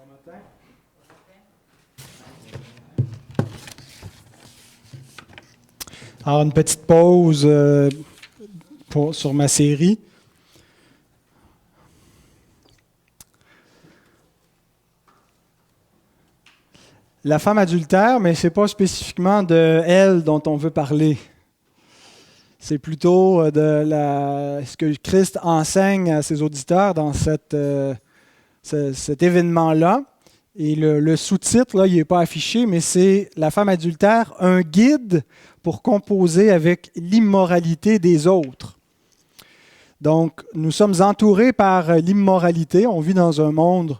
Bon matin. Alors, une petite pause sur ma série. La femme adultère, mais ce n'est pas spécifiquement de elle dont on veut parler. C'est plutôt ce que Christ enseigne à ses auditeurs dans cet événement-là. Et le sous-titre, là, il n'est pas affiché, mais c'est « La femme adultère, un guide pour composer avec l'immoralité des autres ». Donc, nous sommes entourés par l'immoralité. On vit dans un monde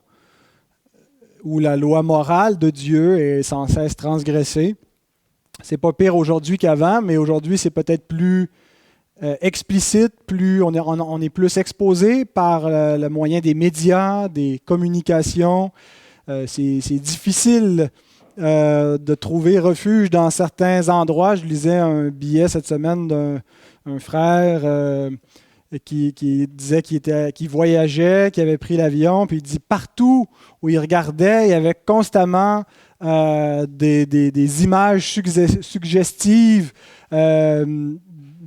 où la loi morale de Dieu est sans cesse transgressée. C'est pas pire aujourd'hui qu'avant, mais aujourd'hui, c'est peut-être plus explicite, on est plus exposé par le moyen des médias, des communications. C'est difficile de trouver refuge dans certains endroits. Je lisais un billet cette semaine d'un frère qui disait qu'il voyageait, qu'il avait pris l'avion, puis il dit partout où il regardait, il y avait constamment des images suggestives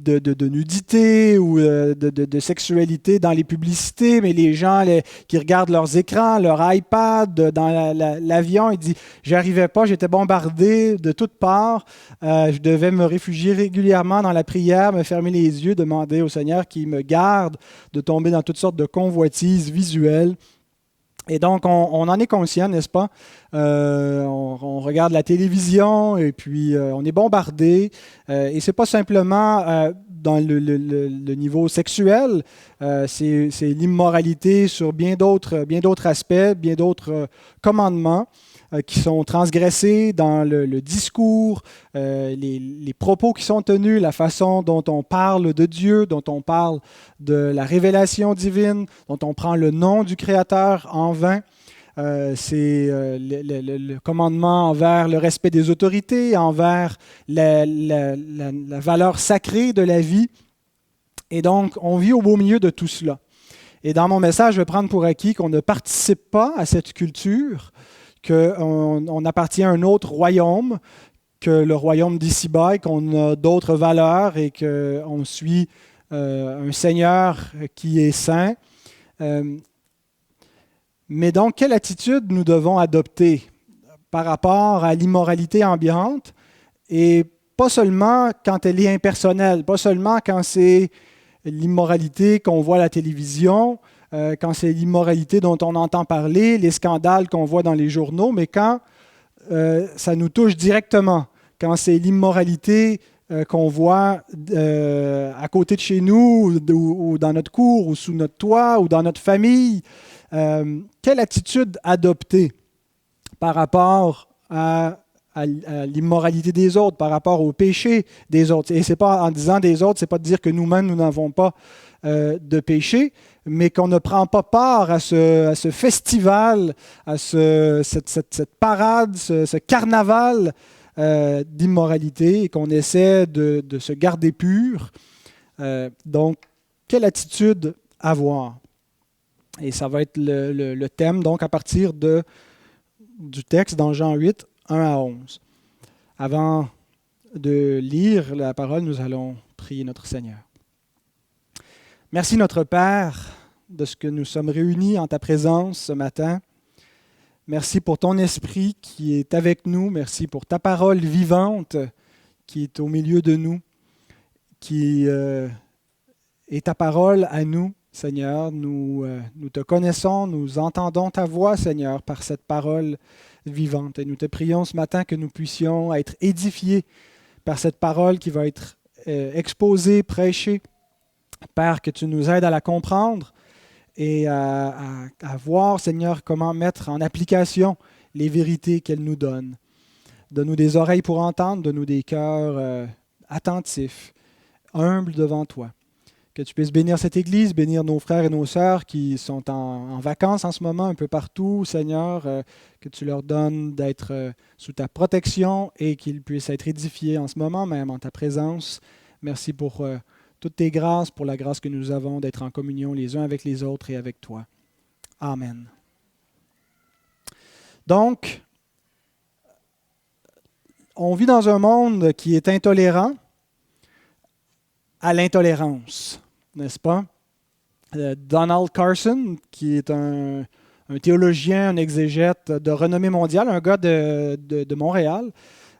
de nudité ou de sexualité dans les publicités, mais les gens qui regardent leurs écrans, leur iPad dans l'avion, ils disent « J'arrivais pas, j'étais bombardé de toutes parts, je devais me réfugier régulièrement dans la prière, me fermer les yeux, demander au Seigneur qu'il me garde de tomber dans toutes sortes de convoitises visuelles. » Et donc, on en est conscient, n'est-ce pas? On regarde la télévision et puis on est bombardé. Et ce n'est pas simplement dans le niveau sexuel, c'est l'immoralité sur bien d'autres aspects, bien d'autres commandements qui sont transgressés dans le discours, les propos qui sont tenus, la façon dont on parle de Dieu, dont on parle de la révélation divine, dont on prend le nom du Créateur en vain. C'est le commandement envers le respect des autorités, envers la valeur sacrée de la vie. Et donc, on vit au beau milieu de tout cela. Et dans mon message, je vais prendre pour acquis qu'on ne participe pas à cette culture, qu'on appartient à un autre royaume que le royaume d'ici-bas, et qu'on a d'autres valeurs et qu'on suit un Seigneur qui est saint. Mais donc, quelle attitude nous devons adopter par rapport à l'immoralité ambiante, et pas seulement quand elle est impersonnelle, pas seulement quand c'est l'immoralité qu'on voit à la télévision, quand c'est l'immoralité dont on entend parler, les scandales qu'on voit dans les journaux, mais quand ça nous touche directement, quand c'est l'immoralité qu'on voit à côté de chez nous, ou dans notre cour, ou sous notre toit, ou dans notre famille. Quelle attitude adopter par rapport à l'immoralité des autres, par rapport au péché des autres? Et c'est pas en disant des autres, c'est pas de dire que nous-mêmes, nous n'avons pas de péché, mais qu'on ne prend pas part à ce festival, à cette parade, ce carnaval d'immoralité, et qu'on essaie de se garder pur. Donc, quelle attitude avoir? Et ça va être le thème, donc, à partir du texte dans Jean 8, 1 à 11. Avant de lire la parole, nous allons prier notre Seigneur. Merci, notre Père, de ce que nous sommes réunis en ta présence ce matin. Merci pour ton esprit qui est avec nous. Merci pour ta parole vivante qui est au milieu de nous, qui est ta parole à nous. Seigneur, nous te connaissons, nous entendons ta voix, Seigneur, par cette parole vivante. Et nous te prions ce matin que nous puissions être édifiés par cette parole qui va être exposée, prêchée. Père, que tu nous aides à la comprendre et à voir, Seigneur, comment mettre en application les vérités qu'elle nous donne. Donne-nous des oreilles pour entendre, donne-nous des cœurs attentifs, humbles devant toi. Que tu puisses bénir cette Église, bénir nos frères et nos sœurs qui sont en vacances en ce moment un peu partout, Seigneur, que tu leur donnes d'être sous ta protection et qu'ils puissent être édifiés en ce moment même en ta présence. Merci pour toutes tes grâces, pour la grâce que nous avons d'être en communion les uns avec les autres et avec toi. Amen. Donc, on vit dans un monde qui est intolérant à l'intolérance, n'est-ce pas? Donald Carson, qui est un théologien, un exégète de renommée mondiale, un gars de Montréal,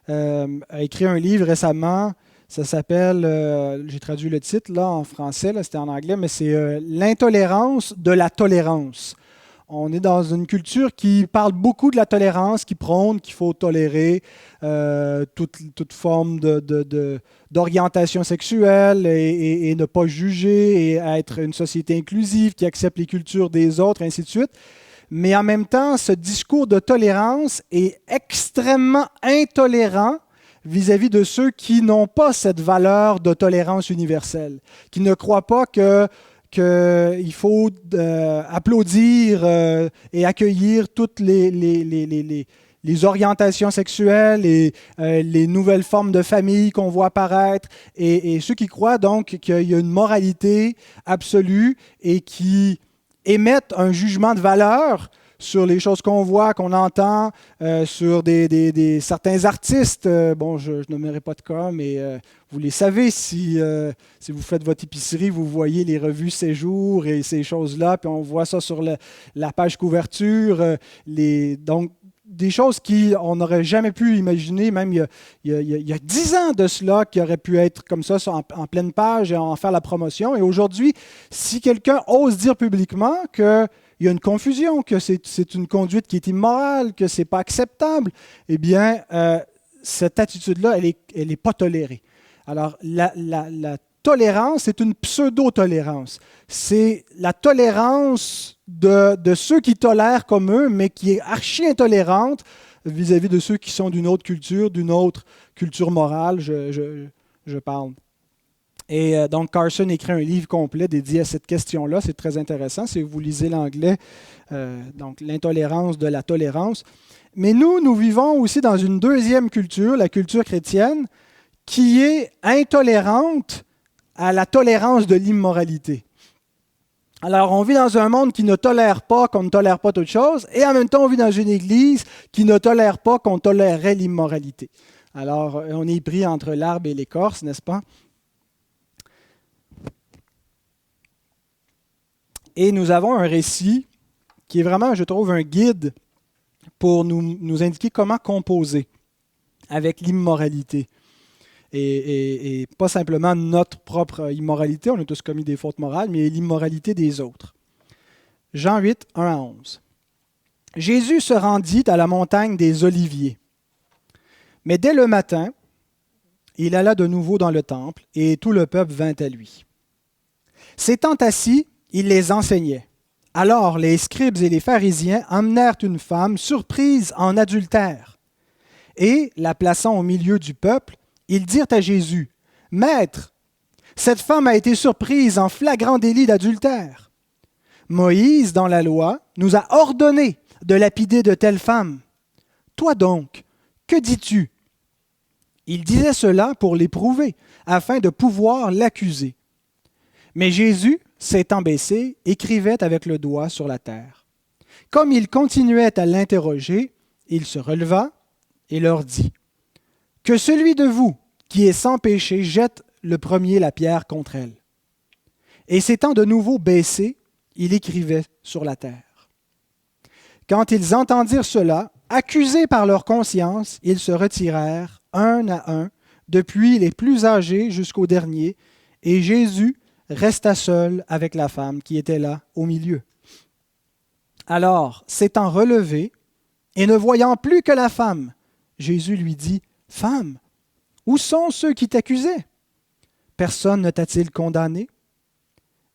a écrit un livre récemment. Ça s'appelle, j'ai traduit le titre là en français, là, c'était en anglais, mais c'est l'intolérance de la tolérance. On est dans une culture qui parle beaucoup de la tolérance, qui prône qu'il faut tolérer toute forme d'orientation sexuelle et ne pas juger et être une société inclusive qui accepte les cultures des autres, ainsi de suite. Mais en même temps, ce discours de tolérance est extrêmement intolérant vis-à-vis de ceux qui n'ont pas cette valeur de tolérance universelle, qui ne croient pas qu'il faut applaudir et accueillir toutes les orientations sexuelles et les nouvelles formes de famille qu'on voit apparaître, et ceux qui croient donc qu'il y a une moralité absolue et qui émettent un jugement de valeur sur les choses qu'on voit, qu'on entend, sur certains artistes. Bon, je nommerai pas de cas, mais vous les savez, si vous faites votre épicerie, vous voyez les revues Séjour et ces choses-là, puis on voit ça sur la page couverture. Donc, des choses qu'on n'aurait jamais pu imaginer, même il y a 10 ans de cela, qui aurait pu être comme ça en pleine page et en faire la promotion. Et aujourd'hui, si quelqu'un ose dire publiquement qu'il y a une confusion, que c'est une conduite qui est immorale, que ce n'est pas acceptable, eh bien, cette attitude-là, elle est pas tolérée. Alors, la tolérance, c'est une pseudo-tolérance. C'est la tolérance de ceux qui tolèrent comme eux, mais qui est archi-intolérante vis-à-vis de ceux qui sont d'une autre culture morale, je parle. Et donc, Carson écrit un livre complet dédié à cette question-là. C'est très intéressant si vous lisez l'anglais, donc l'intolérance de la tolérance. Mais nous vivons aussi dans une deuxième culture, la culture chrétienne, qui est intolérante à la tolérance de l'immoralité. Alors, on vit dans un monde qui ne tolère pas qu'on ne tolère pas toute chose, et en même temps, on vit dans une église qui ne tolère pas qu'on tolérerait l'immoralité. Alors, on est pris entre l'arbre et l'écorce, n'est-ce pas? Et nous avons un récit qui est vraiment, je trouve, un guide pour nous indiquer comment composer avec l'immoralité. Et pas simplement notre propre immoralité, on a tous commis des fautes morales, mais l'immoralité des autres. Jean 8, 1 à 11. Jésus se rendit à la montagne des Oliviers. Mais dès le matin, il alla de nouveau dans le temple, et tout le peuple vint à lui. S'étant assis, il les enseignait. Alors les scribes et les pharisiens emmenèrent une femme surprise en adultère. Et, la plaçant au milieu du peuple, ils dirent à Jésus, « Maître, cette femme a été surprise en flagrant délit d'adultère. Moïse, dans la loi, nous a ordonné de lapider de telles femmes. Toi donc, que dis-tu? » Il disait cela pour l'éprouver, afin de pouvoir l'accuser. Mais Jésus, s'étant baissé, écrivait avec le doigt sur la terre. Comme il continuait à l'interroger, il se releva et leur dit, « Que celui de vous qui est sans péché jette le premier la pierre contre elle. » Et s'étant de nouveau baissé, il écrivait sur la terre. Quand ils entendirent cela, accusés par leur conscience, ils se retirèrent, un à un, depuis les plus âgés jusqu'au dernier, et Jésus resta seul avec la femme qui était là au milieu. Alors, s'étant relevé, et ne voyant plus que la femme, Jésus lui dit, « Femme, où sont ceux qui t'accusaient? Personne ne t'a-t-il condamné? »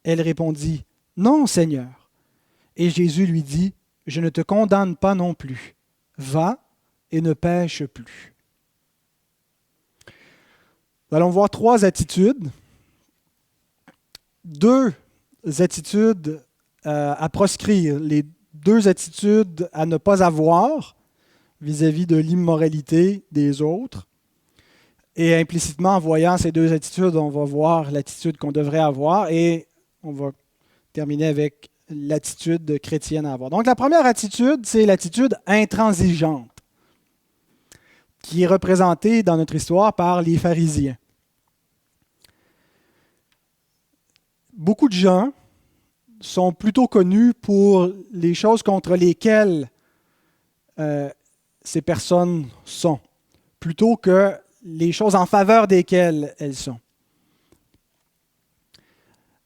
Elle répondit, « Non, Seigneur. » Et Jésus lui dit, « Je ne te condamne pas non plus. Va et ne pêche plus. » Nous allons voir trois attitudes. Deux attitudes à proscrire, les deux attitudes à ne pas avoir vis-à-vis de l'immoralité des autres. Et implicitement, en voyant ces deux attitudes, on va voir l'attitude qu'on devrait avoir et on va terminer avec l'attitude chrétienne à avoir. Donc la première attitude, c'est l'attitude intransigeante, qui est représentée dans notre histoire par les pharisiens. Beaucoup de gens sont plutôt connus pour les choses contre lesquelles ces personnes sont, plutôt que les choses en faveur desquelles elles sont.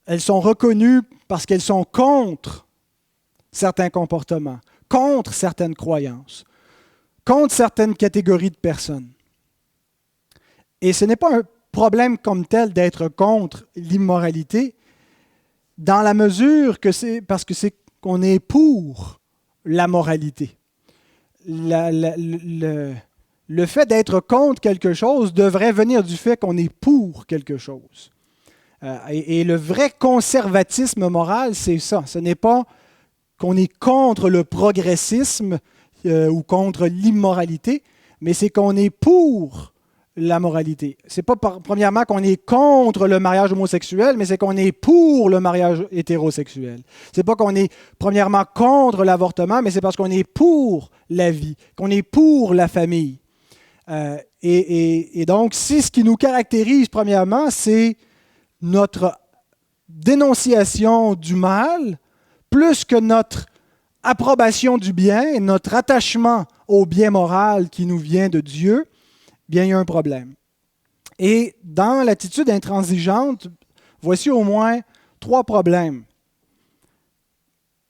Elles sont reconnues parce qu'elles sont contre certains comportements, contre certaines croyances, contre certaines catégories de personnes. Et ce n'est pas un problème comme tel d'être contre l'immoralité, dans la mesure que c'est parce que c'est qu'on est pour la moralité. Le fait d'être contre quelque chose devrait venir du fait qu'on est pour quelque chose. Et le vrai conservatisme moral, c'est ça. Ce n'est pas qu'on est contre le progressisme ou contre l'immoralité, mais c'est qu'on est pour la moralité. Ce n'est pas premièrement qu'on est contre le mariage homosexuel, mais c'est qu'on est pour le mariage hétérosexuel. Ce n'est pas qu'on est premièrement contre l'avortement, mais c'est parce qu'on est pour la vie, qu'on est pour la famille. Et donc, si ce qui nous caractérise premièrement, c'est notre dénonciation du mal, plus que notre approbation du bien et notre attachement au bien moral qui nous vient de Dieu, bien, il y a un problème. Et dans l'attitude intransigeante, voici au moins 3 problèmes.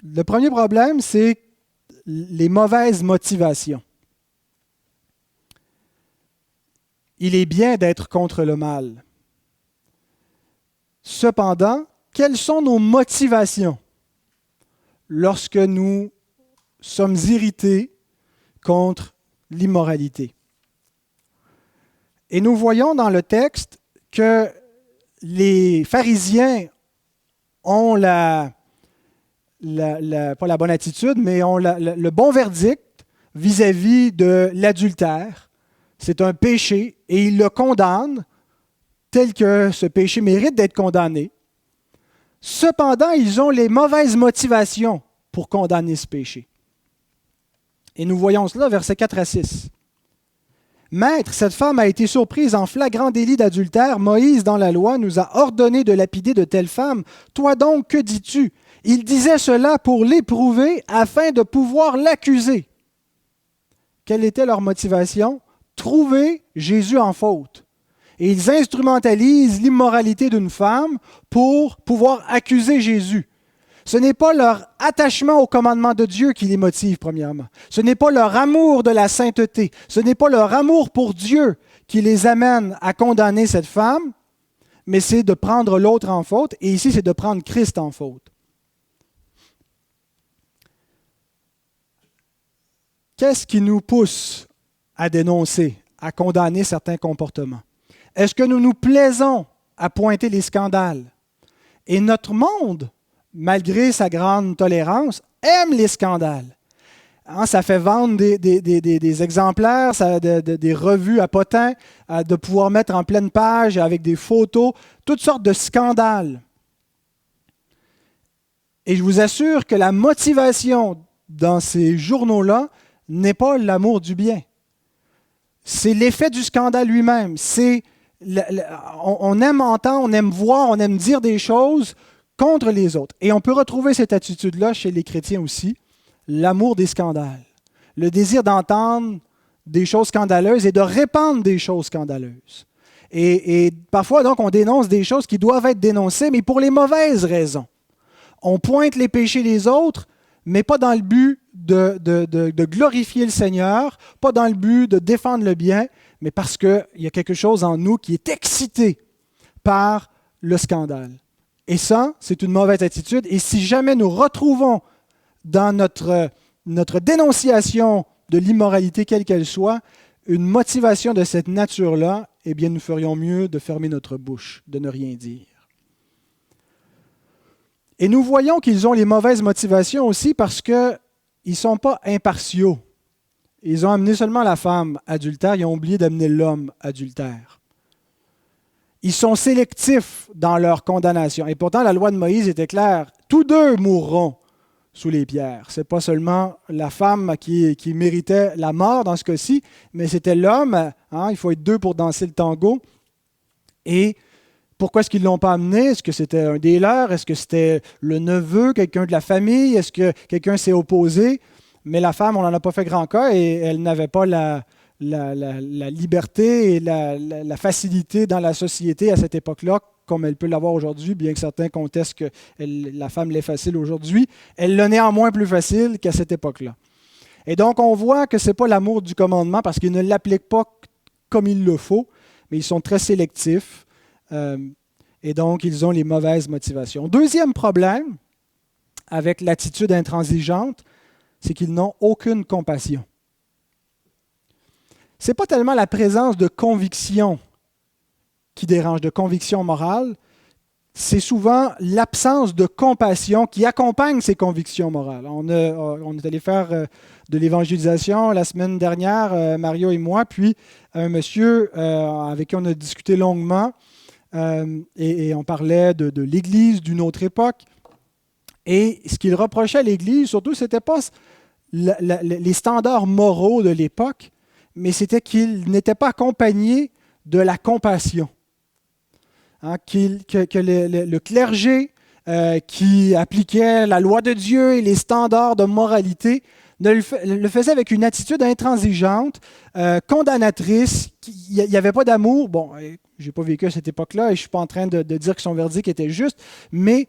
Le premier problème, c'est les mauvaises motivations. Il est bien d'être contre le mal. Cependant, quelles sont nos motivations lorsque nous sommes irrités contre l'immoralité? Et nous voyons dans le texte que les pharisiens ont pas la bonne attitude, mais ont le bon verdict vis-à-vis de l'adultère. C'est un péché et ils le condamnent tel que ce péché mérite d'être condamné. Cependant, ils ont les mauvaises motivations pour condamner ce péché. Et nous voyons cela, versets 4 à 6. « Maître, cette femme a été surprise en flagrant délit d'adultère. Moïse, dans la loi, nous a ordonné de lapider de telles femmes. Toi donc, que dis-tu? » Il disait cela pour l'éprouver afin de pouvoir l'accuser. Quelle était leur motivation? Trouver Jésus en faute. Et ils instrumentalisent l'immoralité d'une femme pour pouvoir accuser Jésus. Ce n'est pas leur attachement au commandement de Dieu qui les motive, premièrement. Ce n'est pas leur amour de la sainteté. Ce n'est pas leur amour pour Dieu qui les amène à condamner cette femme, mais c'est de prendre l'autre en faute. Et ici, c'est de prendre Christ en faute. Qu'est-ce qui nous pousse à dénoncer, à condamner certains comportements? Est-ce que nous nous plaisons à pointer les scandales? Et notre monde, malgré sa grande tolérance, aime les scandales. Ça fait vendre des exemplaires, des revues à potins, de pouvoir mettre en pleine page avec des photos, toutes sortes de scandales. Et je vous assure que la motivation dans ces journaux-là n'est pas l'amour du bien. C'est l'effet du scandale lui-même. On aime entendre, on aime voir, on aime dire des choses contre les autres. Et on peut retrouver cette attitude-là chez les chrétiens aussi, l'amour des scandales, le désir d'entendre des choses scandaleuses et de répandre des choses scandaleuses. Et parfois, donc, on dénonce des choses qui doivent être dénoncées, mais pour les mauvaises raisons. On pointe les péchés des autres, mais pas dans le but de glorifier le Seigneur, pas dans le but de défendre le bien, mais parce qu'il y a quelque chose en nous qui est excité par le scandale. Et ça, c'est une mauvaise attitude. Et si jamais nous retrouvons dans notre dénonciation de l'immoralité, quelle qu'elle soit, une motivation de cette nature-là, eh bien, nous ferions mieux de fermer notre bouche, de ne rien dire. Et nous voyons qu'ils ont les mauvaises motivations aussi parce qu'ils ne sont pas impartiaux. Ils ont amené seulement la femme adultère, ils ont oublié d'amener l'homme adultère. Ils sont sélectifs dans leur condamnation. Et pourtant, la loi de Moïse était claire. Tous deux mourront sous les pierres. Ce n'est pas seulement la femme qui méritait la mort dans ce cas-ci, mais c'était l'homme. Il faut être deux pour danser le tango. Et pourquoi est-ce qu'ils ne l'ont pas amené? Est-ce que c'était un des leurs? Est-ce que c'était le neveu, quelqu'un de la famille? Est-ce que quelqu'un s'est opposé? Mais la femme, on n'en a pas fait grand cas et elle n'avait pas la liberté et la facilité dans la société à cette époque-là, comme elle peut l'avoir aujourd'hui, bien que certains contestent que la femme l'est facile aujourd'hui. Elle l'a néanmoins plus facile qu'à cette époque-là. Et donc, on voit que ce n'est pas l'amour du commandement parce qu'ils ne l'appliquent pas comme il le faut, mais ils sont très sélectifs et donc ils ont les mauvaises motivations. Deuxième problème avec l'attitude intransigeante, c'est qu'ils n'ont aucune compassion. Ce n'est pas tellement la présence de conviction qui dérange, de conviction morale, c'est souvent l'absence de compassion qui accompagne ces convictions morales. On est allé faire de l'évangélisation la semaine dernière, Mario et moi, puis un monsieur avec qui on a discuté longuement et on parlait de l'Église d'une autre époque. Et ce qu'il reprochait à l'Église, surtout, ce n'était pas les standards moraux de l'époque, mais c'était qu'il n'était pas accompagné de la compassion. Que le clergé qui appliquait la loi de Dieu et les standards de moralité le faisait avec une attitude intransigeante, condamnatrice. Il n'y avait pas d'amour. Bon, je n'ai pas vécu à cette époque-là et je ne suis pas en train de dire que son verdict était juste, mais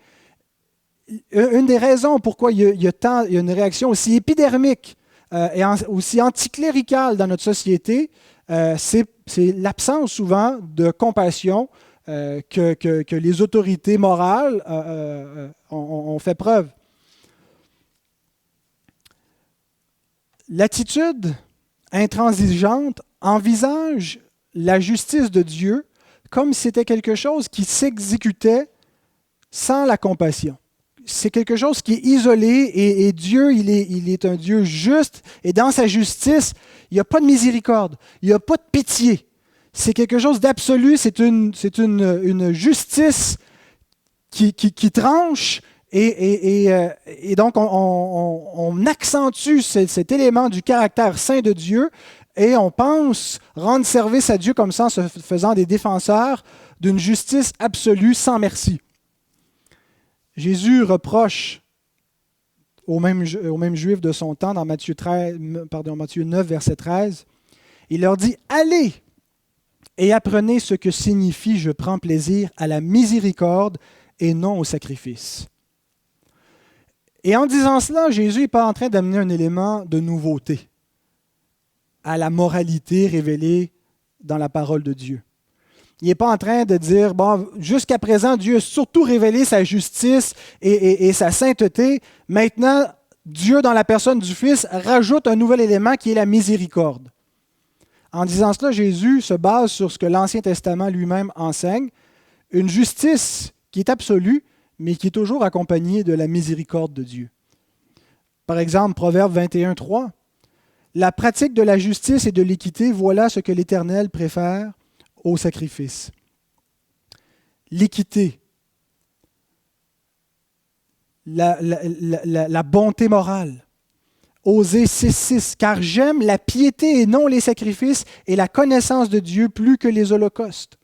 une des raisons pourquoi il y a une réaction aussi épidermique et aussi anticléricale dans notre société, c'est l'absence souvent de compassion que les autorités morales ont fait preuve. L'attitude intransigeante envisage la justice de Dieu comme si c'était quelque chose qui s'exécutait sans la compassion. C'est quelque chose qui est isolé et Dieu, il est un Dieu juste et dans sa justice, il n'y a pas de miséricorde, il n'y a pas de pitié. C'est quelque chose d'absolu, c'est une justice qui tranche et donc on accentue cet élément du caractère saint de Dieu et on pense rendre service à Dieu comme ça en se faisant des défenseurs d'une justice absolue sans merci. Jésus reproche aux mêmes Juifs de son temps, dans Matthieu 9, verset 13, il leur dit « Allez et apprenez ce que signifie « Je prends plaisir à la miséricorde et non au sacrifice ». Et en disant cela, Jésus n'est pas en train d'amener un élément de nouveauté à la moralité révélée dans la parole de Dieu. Il n'est pas en train de dire, bon, jusqu'à présent, Dieu a surtout révélé sa justice et sa sainteté. Maintenant, Dieu, dans la personne du Fils, rajoute un nouvel élément qui est la miséricorde. En disant cela, Jésus se base sur ce que l'Ancien Testament lui-même enseigne, une justice qui est absolue, mais qui est toujours accompagnée de la miséricorde de Dieu. Par exemple, Proverbe 21, 3, « La pratique de la justice et de l'équité, voilà ce que l'Éternel préfère au sacrifice. » L'équité, la bonté morale. Osée 6.6, « Car j'aime la piété et non les sacrifices et la connaissance de Dieu plus que les holocaustes. »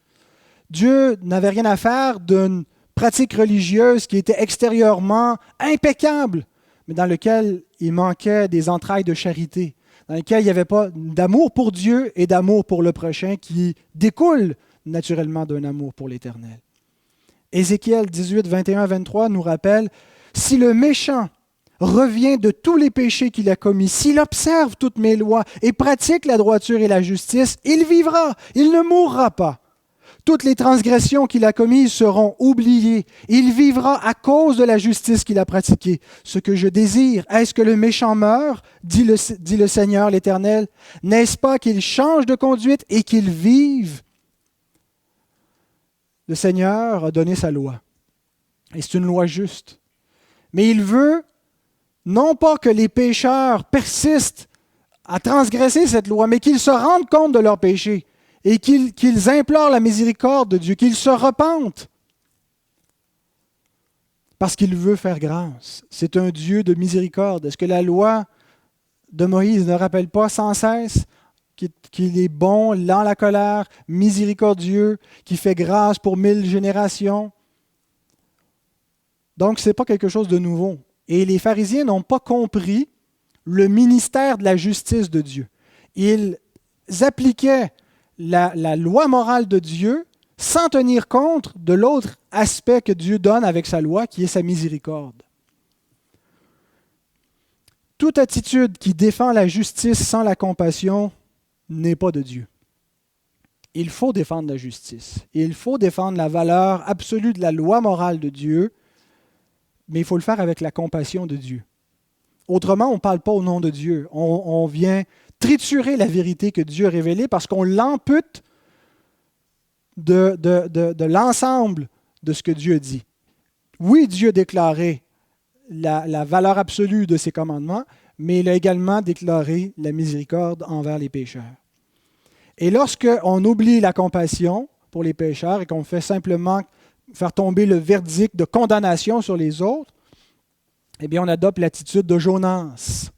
Dieu n'avait rien à faire d'une pratique religieuse qui était extérieurement impeccable, mais dans lequel il manquait des entrailles de charité, dans lequel il n'y avait pas d'amour pour Dieu et d'amour pour le prochain qui découle naturellement d'un amour pour l'Éternel. Ézéchiel 18, 21 à 23 nous rappelle « Si le méchant revient de tous les péchés qu'il a commis, s'il observe toutes mes lois et pratique la droiture et la justice, il vivra, il ne mourra pas. Toutes les transgressions qu'il a commises seront oubliées. Il vivra à cause de la justice qu'il a pratiquée. Ce que je désire, est-ce que le méchant meure, dit le Seigneur l'Éternel. N'est-ce pas qu'il change de conduite et qu'il vive? » Le Seigneur a donné sa loi. Et c'est une loi juste. Mais il veut non pas que les pécheurs persistent à transgresser cette loi, mais qu'ils se rendent compte de leurs péchés et qu'ils implorent la miséricorde de Dieu, qu'ils se repentent. parce qu'il veut faire grâce. C'est un Dieu de miséricorde. Est-ce que la loi de Moïse ne rappelle pas sans cesse qu'il est bon, lent à la colère, miséricordieux, qui fait grâce pour 1000 générations? Donc, ce n'est pas quelque chose de nouveau. Et les pharisiens n'ont pas compris le ministère de la justice de Dieu. Ils appliquaient la loi morale de Dieu sans tenir compte de l'autre aspect que Dieu donne avec sa loi, qui est sa miséricorde. Toute attitude qui défend la justice sans la compassion n'est pas de Dieu. Il faut défendre la justice. Il faut défendre la valeur absolue de la loi morale de Dieu, mais il faut le faire avec la compassion de Dieu. Autrement, on ne parle pas au nom de Dieu. On vient triturer la vérité que Dieu a révélée parce qu'on l'ampute de l'ensemble de ce que Dieu dit. Oui, Dieu a déclaré la valeur absolue de ses commandements, mais il a également déclaré la miséricorde envers les pécheurs. Et lorsqu'on oublie la compassion pour les pécheurs et qu'on fait simplement faire tomber le verdict de condamnation sur les autres, eh bien, on adopte l'attitude de Jonas.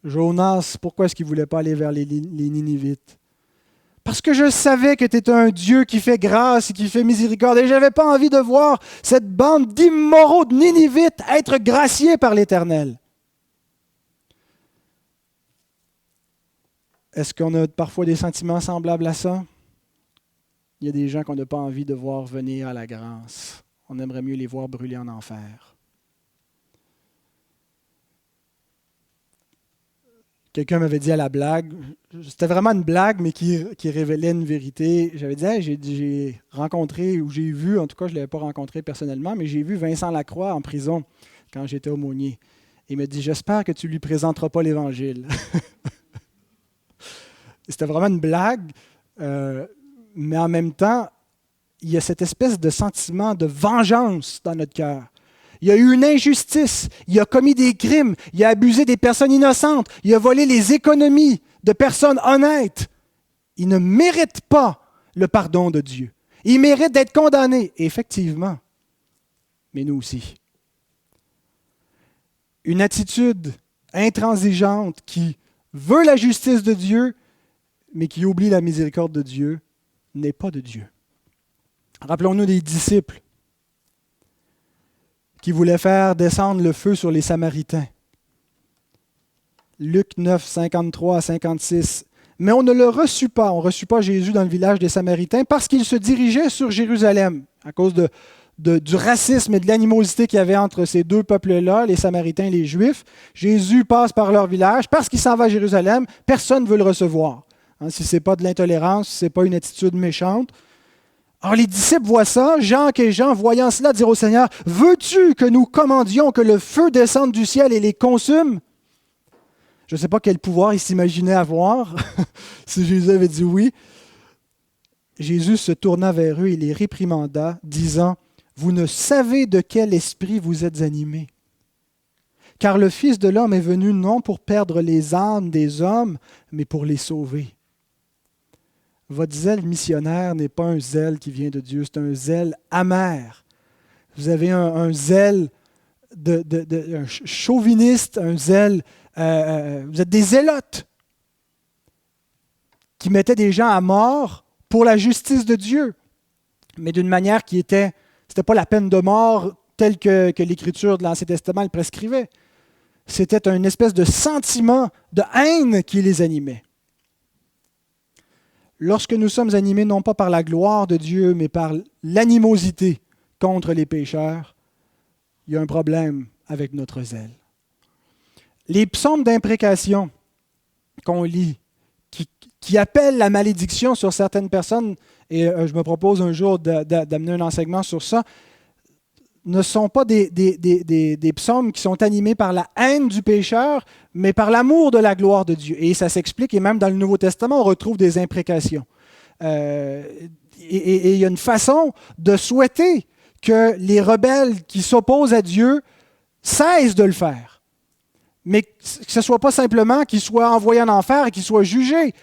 Jonas, pourquoi est-ce qu'il ne voulait pas aller vers les Ninivites? Parce que je savais que tu étais un Dieu qui fait grâce et qui fait miséricorde, et je n'avais pas envie de voir cette bande d'immoraux de Ninivites être graciés par l'Éternel. Est-ce qu'on a parfois des sentiments semblables à ça? Il y a des gens qu'on n'a pas envie de voir venir à la grâce. On aimerait mieux les voir brûler en enfer. Quelqu'un m'avait dit à la blague, c'était vraiment une blague, mais qui révélait une vérité. J'avais dit, hey, j'ai rencontré, ou j'ai vu, en tout cas je ne l'avais pas rencontré personnellement, mais j'ai vu Vincent Lacroix en prison quand j'étais aumônier. Il m'a dit, j'espère que tu ne lui présenteras pas l'Évangile. C'était vraiment une blague, mais en même temps, il y a cette espèce de sentiment de vengeance dans notre cœur. Il y a eu une injustice, il a commis des crimes, il a abusé des personnes innocentes, il a volé les économies de personnes honnêtes. Il ne mérite pas le pardon de Dieu. Il mérite d'être condamné, effectivement, mais nous aussi. Une attitude intransigeante qui veut la justice de Dieu, mais qui oublie la miséricorde de Dieu, n'est pas de Dieu. Rappelons-nous des disciples qui voulaient faire descendre le feu sur les Samaritains. Luc 9, 53 à 56. Mais on ne le reçut pas. On ne reçut pas Jésus dans le village des Samaritains parce qu'il se dirigeait sur Jérusalem à cause du racisme et de l'animosité qu'il y avait entre ces deux peuples-là, les Samaritains et les Juifs. Jésus passe par leur village parce qu'il s'en va à Jérusalem. Personne ne veut le recevoir. Si ce n'est pas de l'intolérance, si ce n'est pas une attitude méchante. Alors les disciples voient ça, Jacques et Jean, voyant cela, dirent au Seigneur, « Veux-tu que nous commandions que le feu descende du ciel et les consume? » Je ne sais pas quel pouvoir ils s'imaginaient avoir, si Jésus avait dit oui. Jésus se tourna vers eux et les réprimanda, disant, « Vous ne savez de quel esprit vous êtes animés. Car le Fils de l'homme est venu non pour perdre les âmes des hommes, mais pour les sauver. » Votre zèle missionnaire n'est pas un zèle qui vient de Dieu, c'est un zèle amer. Vous avez un zèle un chauviniste, un zèle... vous êtes des zélotes qui mettaient des gens à mort pour la justice de Dieu, mais d'une manière qui était... C'était pas la peine de mort telle que l'Écriture de l'Ancien Testament le prescrivait. C'était une espèce de sentiment de haine qui les animait. Lorsque nous sommes animés non pas par la gloire de Dieu, mais par l'animosité contre les pécheurs, il y a un problème avec notre zèle. Les psaumes d'imprécation qu'on lit, qui appellent la malédiction sur certaines personnes, et je me propose un jour d'amener un enseignement sur ça, ne sont pas des psaumes qui sont animés par la haine du pécheur, mais par l'amour de la gloire de Dieu. Et ça s'explique, et même dans le Nouveau Testament, on retrouve des imprécations. Et il y a une façon de souhaiter que les rebelles qui s'opposent à Dieu cessent de le faire. Mais que ce ne soit pas simplement qu'ils soient envoyés en enfer et qu'ils soient jugés,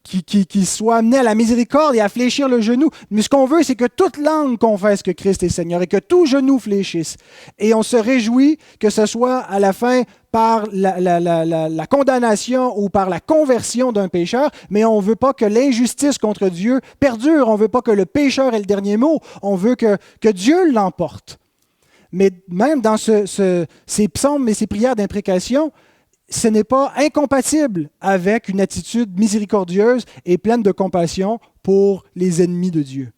qui soit amené à la miséricorde et à fléchir le genou. Mais ce qu'on veut, c'est que toute langue confesse que Christ est Seigneur et que tout genou fléchisse. Et on se réjouit que ce soit à la fin par la condamnation ou par la conversion d'un pécheur, mais on ne veut pas que l'injustice contre Dieu perdure. On ne veut pas que le pécheur ait le dernier mot. On veut que Dieu l'emporte. Mais même dans ces psaumes et ces prières d'imprécation, ce n'est pas incompatible avec une attitude miséricordieuse et pleine de compassion pour les ennemis de Dieu.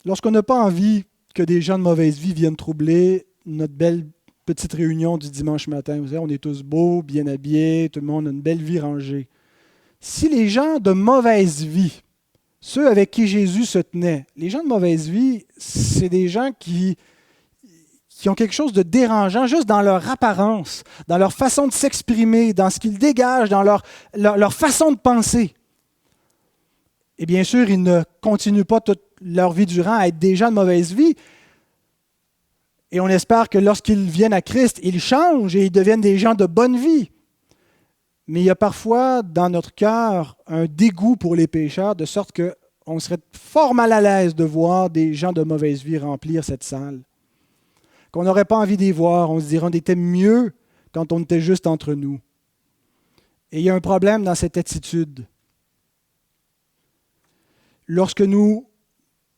Lorsqu'on n'a pas envie que des gens de mauvaise vie viennent troubler notre belle petite réunion du dimanche matin, vous savez, on est tous beaux, bien habillés, tout le monde a une belle vie rangée. Si les gens de mauvaise vie, ceux avec qui Jésus se tenait, les gens de mauvaise vie, c'est des gens qui ont quelque chose de dérangeant juste dans leur apparence, dans leur façon de s'exprimer, dans ce qu'ils dégagent, dans leur façon de penser. Et bien sûr, ils ne continuent pas toute leur vie durant à être des gens de mauvaise vie. Et on espère que lorsqu'ils viennent à Christ, ils changent et ils deviennent des gens de bonne vie. Mais il y a parfois dans notre cœur un dégoût pour les pécheurs, de sorte qu'on serait fort mal à l'aise de voir des gens de mauvaise vie remplir cette salle. Qu'on n'aurait pas envie d'y voir, on se dirait on était mieux quand on était juste entre nous. Et il y a un problème dans cette attitude. Lorsque nous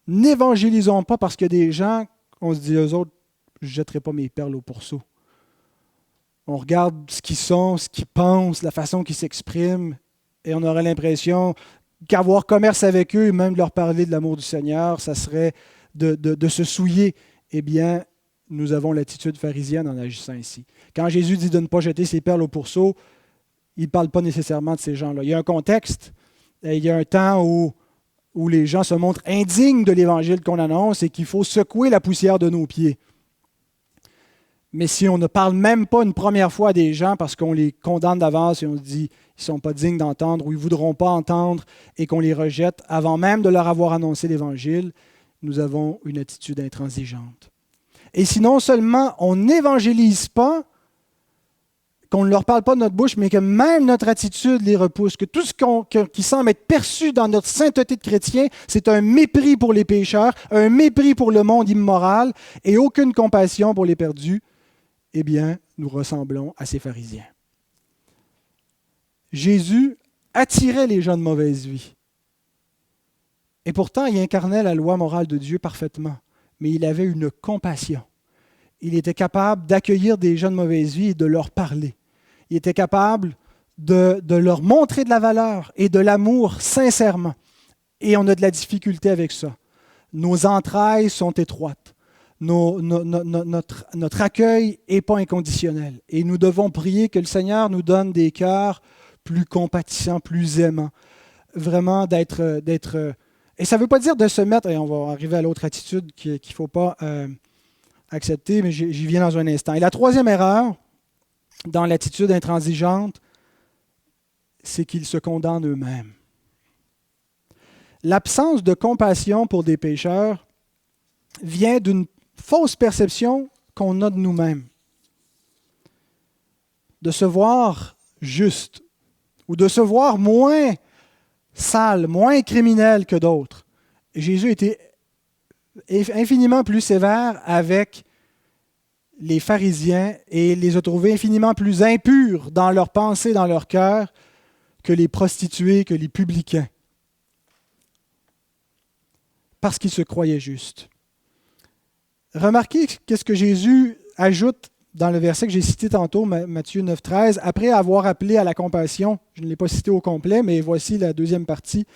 n'évangélisons pas parce qu'il y a des gens, on se dit, eux autres, je ne jetterai pas mes perles au pourceau. On regarde ce qu'ils sont, ce qu'ils pensent, la façon qu'ils s'expriment, et on aurait l'impression qu'avoir commerce avec eux, et même de leur parler de l'amour du Seigneur, ça serait de se souiller. Eh bien, nous avons l'attitude pharisienne en agissant ainsi. Quand Jésus dit de ne pas jeter ses perles au pourceau, il ne parle pas nécessairement de ces gens-là. Il y a un contexte, il y a un temps où les gens se montrent indignes de l'Évangile qu'on annonce et qu'il faut secouer la poussière de nos pieds. Mais si on ne parle même pas une première fois à des gens parce qu'on les condamne d'avance et on se dit qu'ils ne sont pas dignes d'entendre ou ils ne voudront pas entendre et qu'on les rejette avant même de leur avoir annoncé l'Évangile, nous avons une attitude intransigeante. Et si non seulement on n'évangélise pas, qu'on ne leur parle pas de notre bouche, mais que même notre attitude les repousse, que tout ce qui semble être perçu dans notre sainteté de chrétien, c'est un mépris pour les pécheurs, un mépris pour le monde immoral et aucune compassion pour les perdus, eh bien, nous ressemblons à ces pharisiens. Jésus attirait les gens de mauvaise vie. Et pourtant, il incarnait la loi morale de Dieu parfaitement, mais il avait une compassion. Il était capable d'accueillir des gens de mauvaise vie et de leur parler. Il était capable de leur montrer de la valeur et de l'amour sincèrement. Et on a de la difficulté avec ça. Nos entrailles sont étroites. Notre accueil n'est pas inconditionnel. Et nous devons prier que le Seigneur nous donne des cœurs plus compatissants, plus aimants. Vraiment d'être... Et ça ne veut pas dire de se mettre... Et on va arriver à l'autre attitude qu'il ne faut pas accepter, mais j'y viens dans un instant. Et la troisième erreur, dans l'attitude intransigeante, c'est qu'ils se condamnent eux-mêmes. L'absence de compassion pour des pécheurs vient d'une fausse perception qu'on a de nous-mêmes. De se voir juste ou de se voir moins sale, moins criminel que d'autres. Et Jésus était infiniment plus sévère avec les pharisiens et les a trouvés infiniment plus impurs dans leurs pensées, dans leur cœur, que les prostituées, que les publicains. Parce qu'ils se croyaient justes. Remarquez qu'est-ce que Jésus ajoute dans le verset que j'ai cité tantôt, Matthieu 9, 13, après avoir appelé à la compassion. Je ne l'ai pas cité au complet, mais voici la deuxième partie.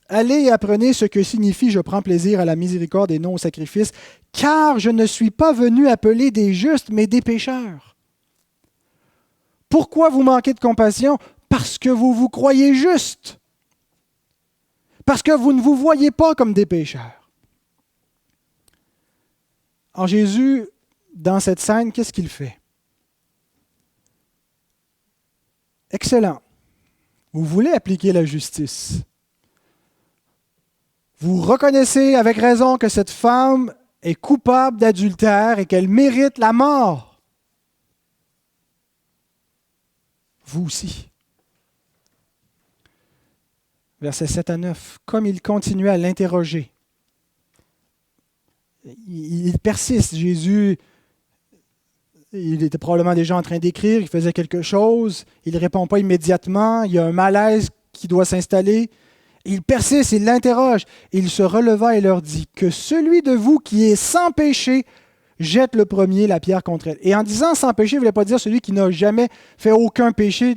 Allez et apprenez ce que signifie « Je prends plaisir à la miséricorde et non au sacrifice, car je ne suis pas venu appeler des justes, mais des pécheurs. » Pourquoi vous manquez de compassion? Parce que vous vous croyez justes. Parce que vous ne vous voyez pas comme des pécheurs. Alors Jésus, dans cette scène, qu'est-ce qu'il fait? Excellent. Vous voulez appliquer la justice. Vous reconnaissez avec raison que cette femme est coupable d'adultère et qu'elle mérite la mort. vous aussi. Versets 7 à 9. Comme il continuait à l'interroger, il persiste. Jésus, il était probablement déjà en train d'écrire, il faisait quelque chose, il ne répond pas immédiatement, il y a un malaise qui doit s'installer. Il persiste, il l'interroge. Il se releva et leur dit, que celui de vous qui est sans péché jette le premier la pierre contre elle. Et en disant sans péché, il ne voulait pas dire celui qui n'a jamais fait aucun péché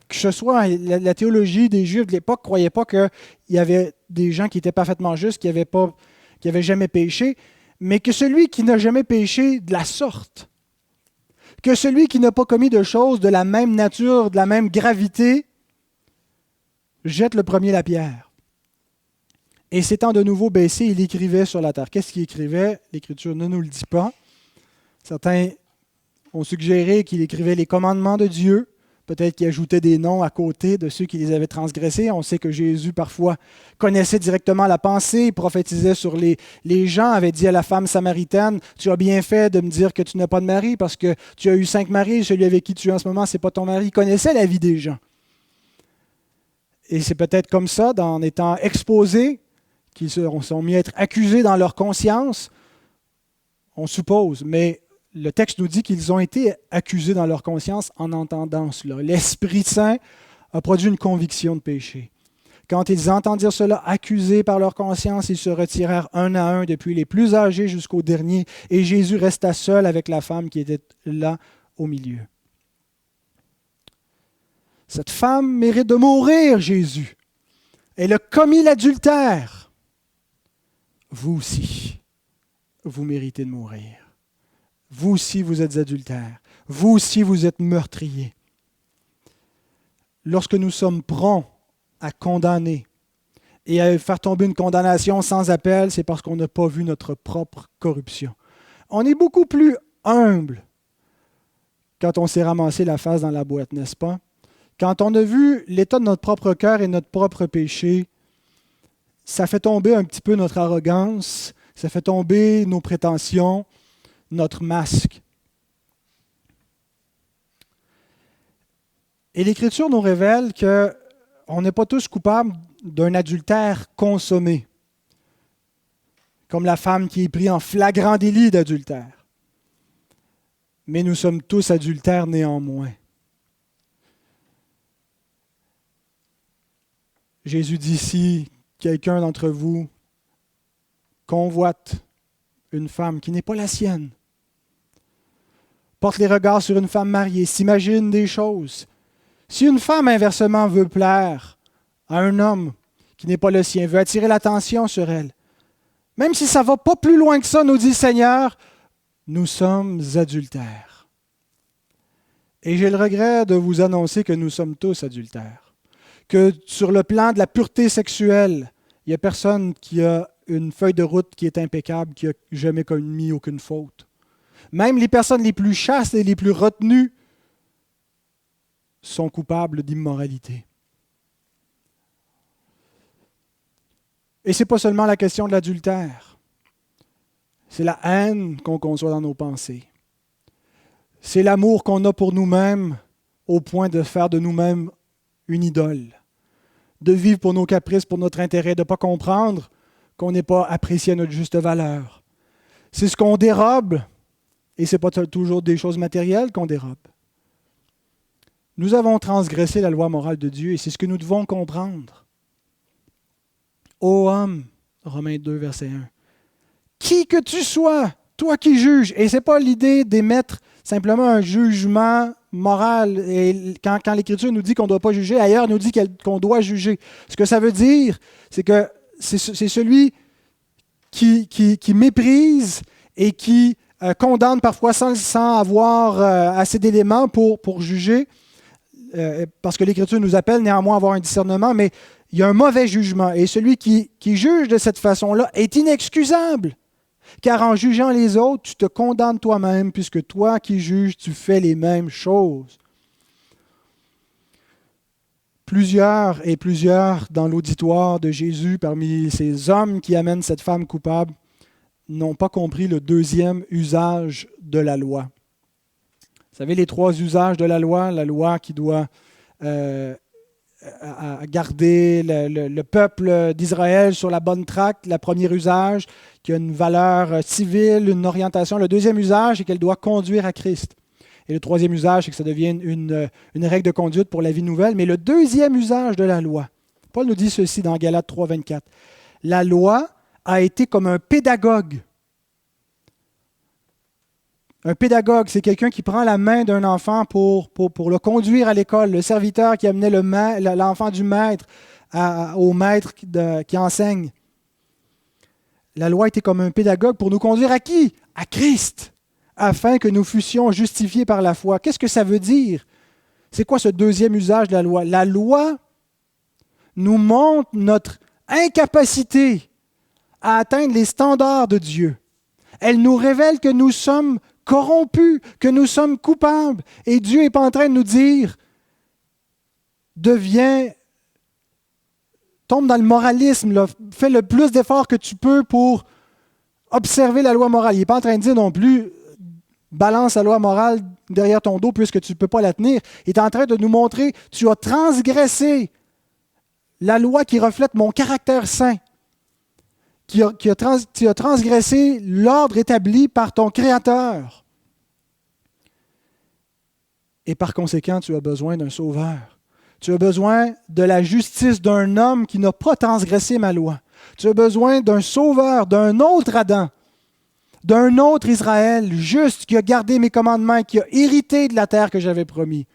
que ce soit. La théologie des Juifs de l'époque ne croyait pas qu'il y avait des gens qui étaient parfaitement justes, qui n'avaient jamais péché, mais que celui qui n'a jamais péché de la sorte, que celui qui n'a pas commis de choses de la même nature, de la même gravité, jette le premier la pierre. Et s'étant de nouveau baissé, il écrivait sur la terre. Qu'est-ce qu'il écrivait? L'Écriture ne nous le dit pas. Certains ont suggéré qu'il écrivait les commandements de Dieu. Peut-être qu'il ajoutait des noms à côté de ceux qui les avaient transgressés. On sait que Jésus, parfois, connaissait directement la pensée, il prophétisait sur les gens, avait dit à la femme samaritaine, « Tu as bien fait de me dire que tu n'as pas de mari parce que tu as eu 5 maris, celui avec qui tu es en ce moment, ce n'est pas ton mari. » Il connaissait la vie des gens. Et c'est peut-être comme ça, en étant exposés, qu'ils sont mis à être accusés dans leur conscience, on suppose, mais le texte nous dit qu'ils ont été accusés dans leur conscience en entendant cela. L'Esprit Saint a produit une conviction de péché. Quand ils entendirent cela, accusés par leur conscience, ils se retirèrent un à un, depuis les plus âgés jusqu'au dernier, et Jésus resta seul avec la femme qui était là au milieu. Cette femme mérite de mourir, Jésus. Elle a commis l'adultère. Vous aussi, vous méritez de mourir. Vous aussi, vous êtes adultères. Vous aussi, vous êtes meurtriers. Lorsque nous sommes prompts à condamner et à faire tomber une condamnation sans appel, c'est parce qu'on n'a pas vu notre propre corruption. On est beaucoup plus humble quand on s'est ramassé la face dans la boîte, n'est-ce pas? Quand on a vu l'état de notre propre cœur et notre propre péché, ça fait tomber un petit peu notre arrogance, ça fait tomber nos prétentions, notre masque. Et l'Écriture nous révèle qu'on n'est pas tous coupables d'un adultère consommé, comme la femme qui est prise en flagrant délit d'adultère. Mais nous sommes tous adultères néanmoins. Jésus dit ici, quelqu'un d'entre vous convoite une femme qui n'est pas la sienne, porte les regards sur une femme mariée, s'imagine des choses. Si une femme, inversement, veut plaire à un homme qui n'est pas le sien, veut attirer l'attention sur elle, même si ça ne va pas plus loin que ça, nous dit le Seigneur, nous sommes adultères. Et j'ai le regret de vous annoncer que nous sommes tous adultères. Que sur le plan de la pureté sexuelle, il n'y a personne qui a une feuille de route qui est impeccable, qui n'a jamais commis aucune faute. Même les personnes les plus chastes et les plus retenues sont coupables d'immoralité. Et ce n'est pas seulement la question de l'adultère. C'est la haine qu'on conçoit dans nos pensées. C'est l'amour qu'on a pour nous-mêmes au point de faire de nous-mêmes une idole. De vivre pour nos caprices, pour notre intérêt, de ne pas comprendre qu'on n'est pas apprécié à notre juste valeur. C'est ce qu'on dérobe, et ce n'est pas toujours des choses matérielles qu'on dérobe. Nous avons transgressé la loi morale de Dieu, et c'est ce que nous devons comprendre. Ô homme, Romains 2, verset 1, qui que tu sois, toi qui juges, et ce n'est pas l'idée d'émettre simplement un jugement moral. Et quand l'Écriture nous dit qu'on ne doit pas juger, ailleurs nous dit qu'on doit juger. Ce que ça veut dire, c'est que c'est celui qui méprise et qui condamne parfois sans avoir assez d'éléments pour juger, parce que l'Écriture nous appelle néanmoins à avoir un discernement, mais il y a un mauvais jugement. Et celui qui juge de cette façon-là est inexcusable. Car en jugeant les autres, tu te condamnes toi-même, puisque toi qui juges, tu fais les mêmes choses. Plusieurs dans l'auditoire de Jésus, parmi ces hommes qui amènent cette femme coupable, n'ont pas compris le deuxième usage de la loi. Vous savez, les 3 usages de la loi qui doit à garder le peuple d'Israël sur la bonne track, le premier usage, qui a une valeur civile, une orientation. Le deuxième usage, c'est qu'elle doit conduire à Christ. Et le troisième usage, c'est que ça devienne une règle de conduite pour la vie nouvelle. Mais le deuxième usage de la loi, Paul nous dit ceci dans Galates 3, 24. La loi a été comme un pédagogue. Un pédagogue, c'est quelqu'un qui prend la main d'un enfant pour le conduire à l'école, le serviteur qui amenait l'enfant du maître au maître qui enseigne. La loi était comme un pédagogue pour nous conduire à qui? À Christ, afin que nous fussions justifiés par la foi. Qu'est-ce que ça veut dire? C'est quoi ce deuxième usage de la loi? La loi nous montre notre incapacité à atteindre les standards de Dieu. Elle nous révèle que nous sommes corrompus, que nous sommes coupables. Et Dieu n'est pas en train de nous dire, tombe dans le moralisme, là, fais le plus d'efforts que tu peux pour observer la loi morale. Il n'est pas en train de dire non plus, balance la loi morale derrière ton dos puisque tu ne peux pas la tenir. Il est en train de nous montrer, tu as transgressé la loi qui reflète mon caractère saint. Tu as transgressé l'ordre établi par ton Créateur. Et par conséquent, tu as besoin d'un sauveur. Tu as besoin de la justice d'un homme qui n'a pas transgressé ma loi. Tu as besoin d'un sauveur, d'un autre Adam, d'un autre Israël, juste, qui a gardé mes commandements, qui a hérité de la terre que j'avais promis,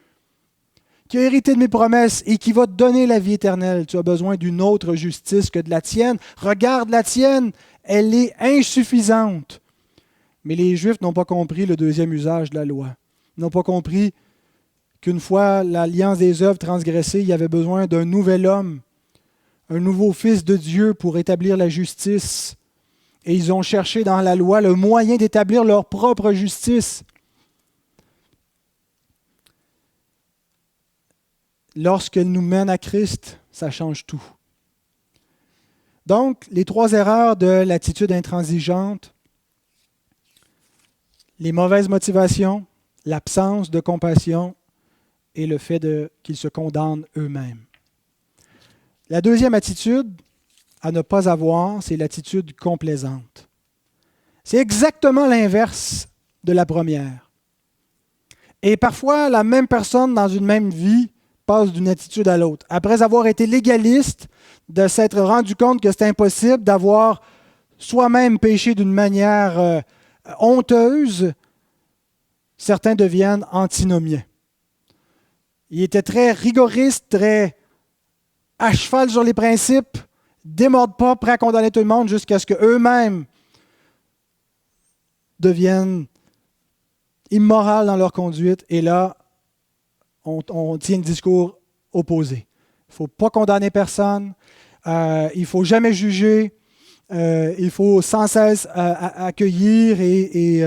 qui a hérité de mes promesses et qui va te donner la vie éternelle. Tu as besoin d'une autre justice que de la tienne. Regarde la tienne, elle est insuffisante. Mais les Juifs n'ont pas compris le deuxième usage de la loi. Ils n'ont pas compris qu'une fois l'alliance des œuvres transgressée, il y avait besoin d'un nouvel homme, un nouveau fils de Dieu pour établir la justice. Et ils ont cherché dans la loi le moyen d'établir leur propre justice. Lorsqu'elle nous mène à Christ, ça change tout. Donc, les trois erreurs de l'attitude intransigeante, les mauvaises motivations, l'absence de compassion et le fait qu'ils se condamnent eux-mêmes. La deuxième attitude à ne pas avoir, c'est l'attitude complaisante. C'est exactement l'inverse de la première. Et parfois, la même personne dans une même vie passe d'une attitude à l'autre. Après avoir été légaliste, de s'être rendu compte que c'est impossible, d'avoir soi-même péché d'une manière honteuse, certains deviennent antinomiens. Ils étaient très rigoristes, très à cheval sur les principes, démordent pas, prêts à condamner tout le monde jusqu'à ce qu'eux-mêmes deviennent immoraux dans leur conduite. Et là, on tient un discours opposé. Il ne faut pas condamner personne, il ne faut jamais juger, il faut sans cesse accueillir et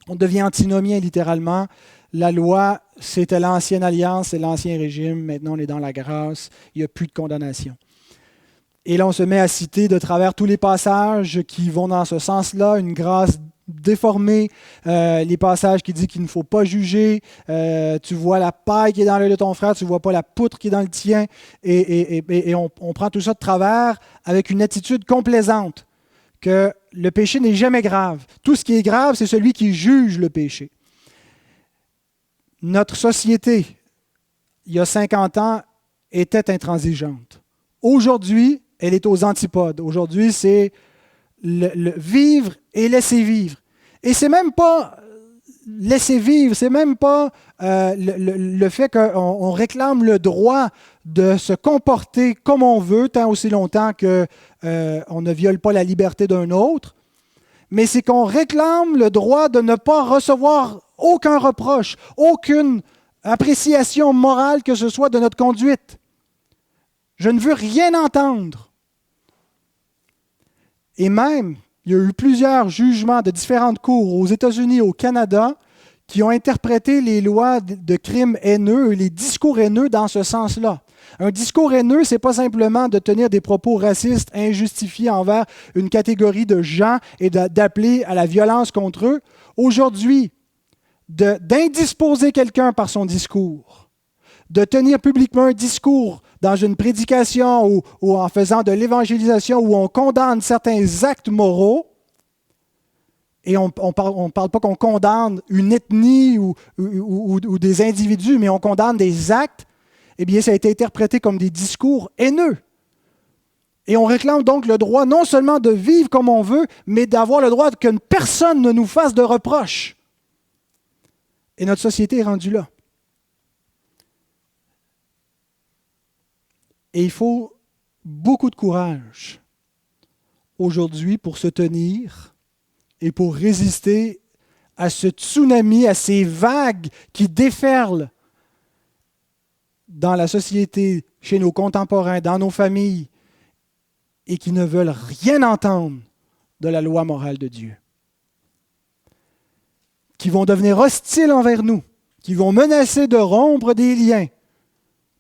on devient antinomien littéralement. La loi, c'était l'ancienne alliance, c'est l'ancien régime. Maintenant, on est dans la grâce. Il n'y a plus de condamnation. Et là, on se met à citer de travers tous les passages qui vont dans ce sens-là, une grâce déformée, les passages qui disent qu'il ne faut pas juger. Tu vois la paille qui est dans l'œil de ton frère, tu ne vois pas la poutre qui est dans le tien. Et on prend tout ça de travers avec une attitude complaisante, que le péché n'est jamais grave. Tout ce qui est grave, c'est celui qui juge le péché. Notre société, il y a 50 ans, était intransigeante. Aujourd'hui, elle est aux antipodes. Aujourd'hui, c'est le vivre et laisser vivre. Et c'est même pas laisser vivre, c'est même pas le fait qu'on réclame le droit de se comporter comme on veut, tant aussi longtemps qu'on ne viole pas la liberté d'un autre, mais c'est qu'on réclame le droit de ne pas recevoir aucun reproche, aucune appréciation morale que ce soit de notre conduite. Je ne veux rien entendre. Et même, il y a eu plusieurs jugements de différentes cours aux États-Unis, au Canada, qui ont interprété les lois de crimes haineux, les discours haineux dans ce sens-là. Un discours haineux, ce n'est pas simplement de tenir des propos racistes injustifiés envers une catégorie de gens et d'appeler à la violence contre eux. Aujourd'hui, d'indisposer quelqu'un par son discours, de tenir publiquement un discours dans une prédication ou en faisant de l'évangélisation où on condamne certains actes moraux, et on ne parle pas qu'on condamne une ethnie ou des individus, mais on condamne des actes, eh bien, ça a été interprété comme des discours haineux. Et on réclame donc le droit non seulement de vivre comme on veut, mais d'avoir le droit qu'une personne ne nous fasse de reproches. Et notre société est rendue là. Et il faut beaucoup de courage aujourd'hui pour se tenir et pour résister à ce tsunami, à ces vagues qui déferlent dans la société, chez nos contemporains, dans nos familles, et qui ne veulent rien entendre de la loi morale de Dieu. Qui vont devenir hostiles envers nous, qui vont menacer de rompre des liens,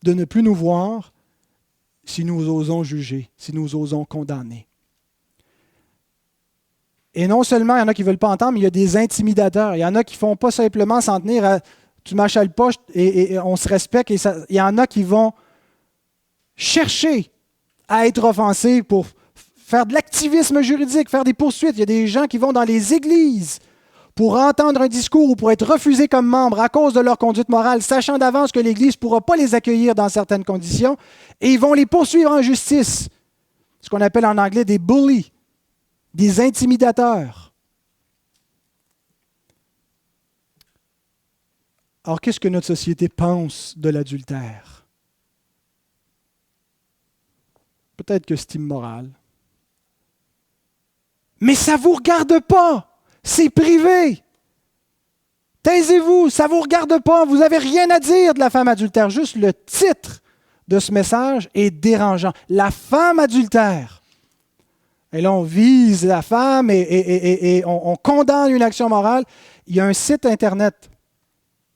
de ne plus nous voir si nous osons juger, si nous osons condamner. Et non seulement il y en a qui ne veulent pas entendre, mais il y a des intimidateurs. Il y en a qui ne font pas simplement s'en tenir à « tu m'achales le poche » et on se respecte. Et il y en a qui vont chercher à être offensés pour faire de l'activisme juridique, faire des poursuites. Il y a des gens qui vont dans les églises pour entendre un discours ou pour être refusés comme membres à cause de leur conduite morale, sachant d'avance que l'Église ne pourra pas les accueillir dans certaines conditions, et ils vont les poursuivre en justice. Ce qu'on appelle en anglais des bullies, des intimidateurs. Alors, qu'est-ce que notre société pense de l'adultère? Peut-être que c'est immoral. Mais ça ne vous regarde pas. C'est privé. Taisez-vous, ça ne vous regarde pas. Vous n'avez rien à dire de la femme adultère. Juste le titre de ce message est dérangeant. La femme adultère. Et là, on vise la femme et on condamne une action morale. Il y a un site Internet.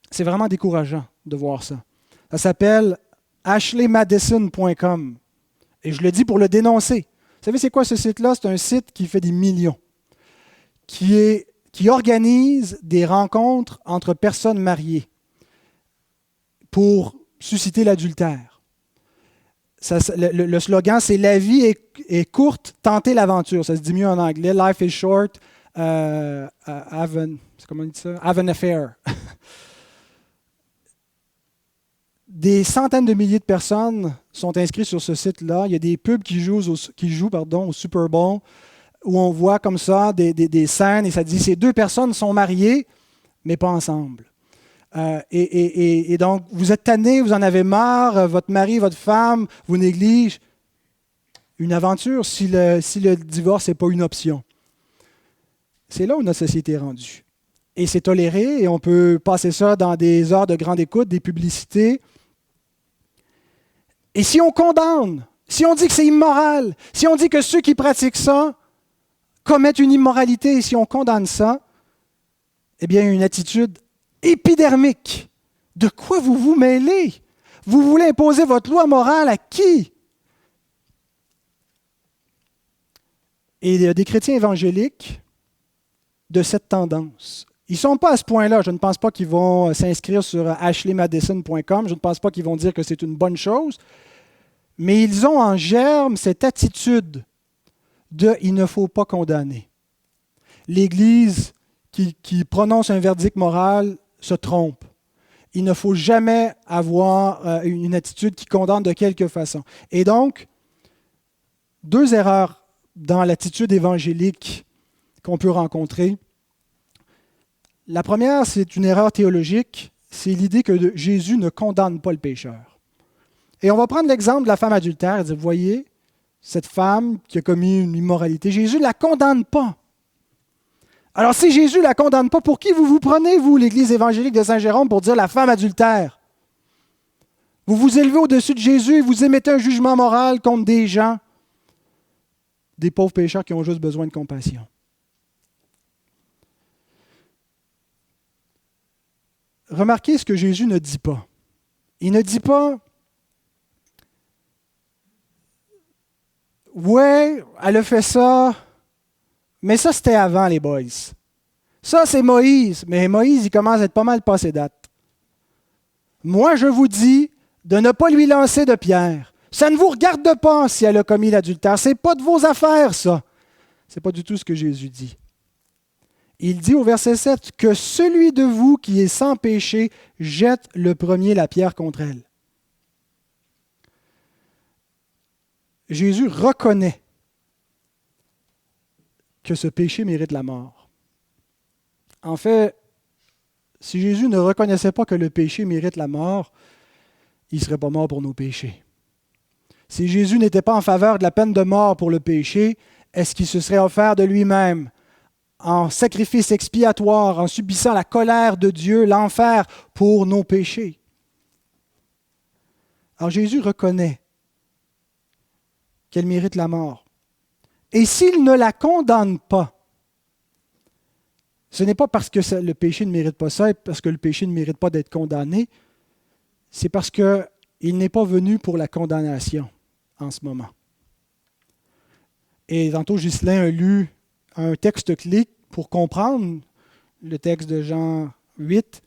C'est vraiment décourageant de voir ça. Ça s'appelle ashleymadison.com. Et je le dis pour le dénoncer. Vous savez, c'est quoi ce site-là? C'est un site qui fait des millions, qui organise des rencontres entre personnes mariées pour susciter l'adultère. Le slogan, c'est « La vie est courte, tentez l'aventure ». Ça se dit mieux en anglais. « Life is short, comment on dit ça? Have an affair ». Des centaines de milliers de personnes sont inscrites sur ce site-là. Il y a des pubs qui jouent au Super Bowl où on voit comme ça des scènes et ça dit « Ces deux personnes sont mariées, mais pas ensemble ». Et donc, vous êtes tannés, vous en avez marre, votre mari, votre femme vous néglige. Une aventure si le divorce n'est pas une option. C'est là où notre société est rendue. Et c'est toléré et on peut passer ça dans des heures de grande écoute, des publicités. Et si on condamne, si on dit que c'est immoral, si on dit que ceux qui pratiquent ça commettent une immoralité, et si on condamne ça, eh bien, il y a une attitude épidermique. De quoi vous vous mêlez? Vous voulez imposer votre loi morale à qui? Et il y a des chrétiens évangéliques de cette tendance. Ils ne sont pas à ce point-là. Je ne pense pas qu'ils vont s'inscrire sur ashleymadison.com. Je ne pense pas qu'ils vont dire que c'est une bonne chose. Mais ils ont en germe cette attitude de « il ne faut pas condamner ». L'Église qui prononce un verdict moral se trompe. Il ne faut jamais avoir une attitude qui condamne de quelque façon. Et donc, deux erreurs dans l'attitude évangélique qu'on peut rencontrer. La première, c'est une erreur théologique, c'est l'idée que Jésus ne condamne pas le pécheur. Et on va prendre l'exemple de la femme adultère et dire, vous voyez, cette femme qui a commis une immoralité, Jésus ne la condamne pas. Alors si Jésus ne la condamne pas, pour qui vous vous prenez, vous, l'Église évangélique de Saint-Jérôme, pour dire la femme adultère? Vous vous élevez au-dessus de Jésus et vous émettez un jugement moral contre des gens, des pauvres pécheurs qui ont juste besoin de compassion. Remarquez ce que Jésus ne dit pas. Il ne dit pas « Ouais, elle a fait ça, mais ça c'était avant les boys. Ça c'est Moïse, mais Moïse il commence à être pas mal passé date. Moi je vous dis, de ne pas lui lancer de pierre. Ça ne vous regarde pas si elle a commis l'adultère. Ce n'est pas de vos affaires, ça. Ce n'est pas du tout ce que Jésus dit. Il dit au verset 7 que celui de vous qui est sans péché jette le premier la pierre contre elle. Jésus reconnaît que ce péché mérite la mort. En fait, si Jésus ne reconnaissait pas que le péché mérite la mort, il ne serait pas mort pour nos péchés. Si Jésus n'était pas en faveur de la peine de mort pour le péché, est-ce qu'il se serait offert de lui-même en sacrifice expiatoire, en subissant la colère de Dieu, l'enfer pour nos péchés? Alors Jésus reconnaît qu'elle mérite la mort. Et s'il ne la condamne pas, ce n'est pas parce que le péché ne mérite pas ça, et parce que le péché ne mérite pas d'être condamné, c'est parce qu'il n'est pas venu pour la condamnation en ce moment. Et tantôt, Ghislain a lu un texte clé pour comprendre le texte de Jean 8,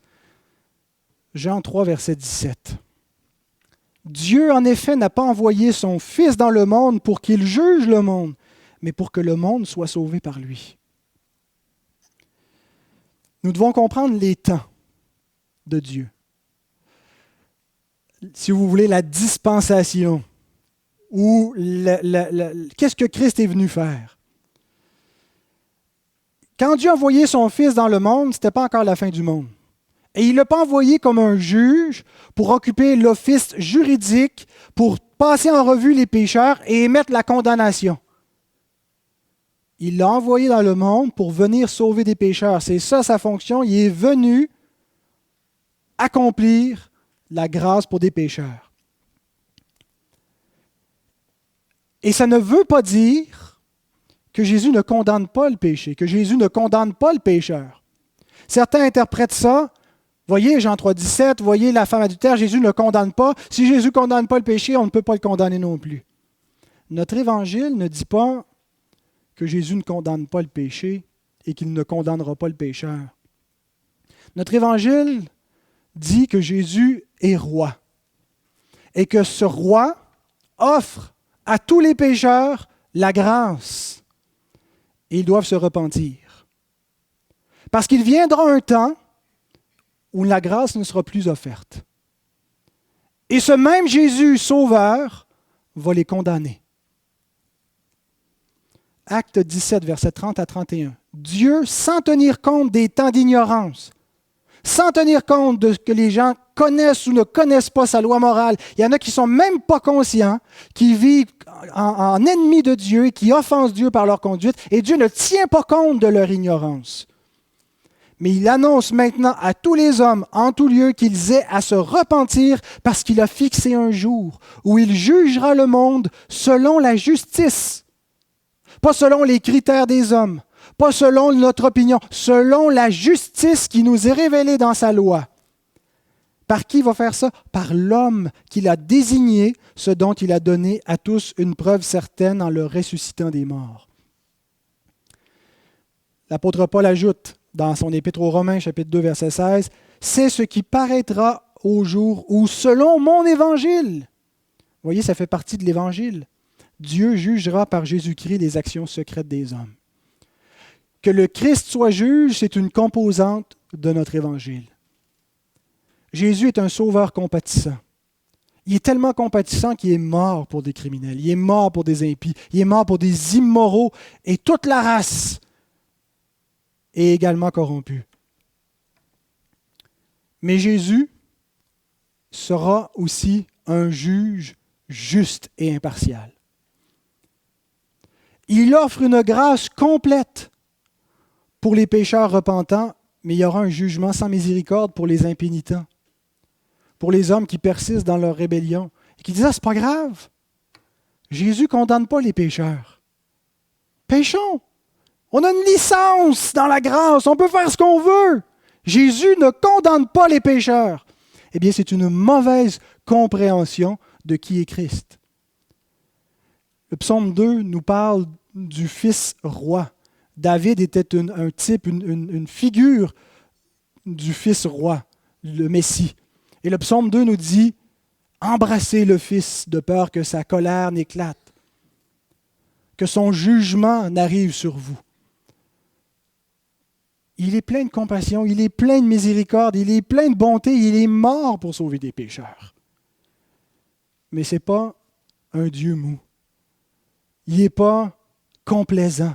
Jean 3, verset 17. Dieu, en effet, n'a pas envoyé son Fils dans le monde pour qu'il juge le monde, mais pour que le monde soit sauvé par lui. Nous devons comprendre les temps de Dieu. Si vous voulez, la dispensation, ou qu'est-ce que Christ est venu faire? Quand Dieu a envoyé son Fils dans le monde, ce n'était pas encore la fin du monde. Et il ne l'a pas envoyé comme un juge pour occuper l'office juridique, pour passer en revue les pécheurs et émettre la condamnation. Il l'a envoyé dans le monde pour venir sauver des pécheurs. C'est ça sa fonction. Il est venu accomplir la grâce pour des pécheurs. Et ça ne veut pas dire que Jésus ne condamne pas le péché, que Jésus ne condamne pas le pécheur. Certains interprètent ça. Voyez Jean 3, 17, voyez la femme adultère, Jésus ne le condamne pas. Si Jésus ne condamne pas le péché, on ne peut pas le condamner non plus. Notre évangile ne dit pas que Jésus ne condamne pas le péché et qu'il ne condamnera pas le pécheur. Notre évangile dit que Jésus est roi et que ce roi offre à tous les pécheurs la grâce et ils doivent se repentir. Parce qu'il viendra un temps où la grâce ne sera plus offerte. Et ce même Jésus sauveur va les condamner. Acte 17, versets 30 à 31. Dieu, sans tenir compte des temps d'ignorance, sans tenir compte de ce que les gens connaissent ou ne connaissent pas sa loi morale, il y en a qui ne sont même pas conscients, qui vivent en ennemis de Dieu et qui offensent Dieu par leur conduite, et Dieu ne tient pas compte de leur ignorance. Mais il annonce maintenant à tous les hommes, en tout lieu, qu'ils aient à se repentir parce qu'il a fixé un jour où il jugera le monde selon la justice. Pas selon les critères des hommes, pas selon notre opinion, selon la justice qui nous est révélée dans sa loi. Par qui il va faire ça? Par l'homme qu'il a désigné, ce dont il a donné à tous une preuve certaine en le ressuscitant des morts. L'apôtre Paul ajoute dans son épître aux Romains, chapitre 2, verset 16, « C'est ce qui paraîtra au jour où, selon mon évangile, » vous voyez, ça fait partie de l'évangile, Dieu jugera par Jésus-Christ les actions secrètes des hommes. Que le Christ soit juge, c'est une composante de notre évangile. Jésus est un sauveur compatissant. Il est tellement compatissant qu'il est mort pour des criminels, il est mort pour des impies, il est mort pour des immoraux, et toute la race est également corrompue. Mais Jésus sera aussi un juge juste et impartial. Il offre une grâce complète pour les pécheurs repentants, mais il y aura un jugement sans miséricorde pour les impénitents, pour les hommes qui persistent dans leur rébellion et qui disent « Ah, c'est pas grave, Jésus ne condamne pas les pécheurs. Péchons, on a une licence dans la grâce, on peut faire ce qu'on veut. Jésus ne condamne pas les pécheurs. » Eh bien, c'est une mauvaise compréhension de qui est Christ. Le psaume 2 nous parle du Fils roi. David était un type, une figure du Fils roi, le Messie. Et le psaume 2 nous dit, Embrassez le Fils de peur que sa colère n'éclate, que son jugement n'arrive sur vous. Il est plein de compassion, il est plein de miséricorde, il est plein de bonté, il est mort pour sauver des pécheurs. Mais ce n'est pas un Dieu mou. Il n'est pas complaisant.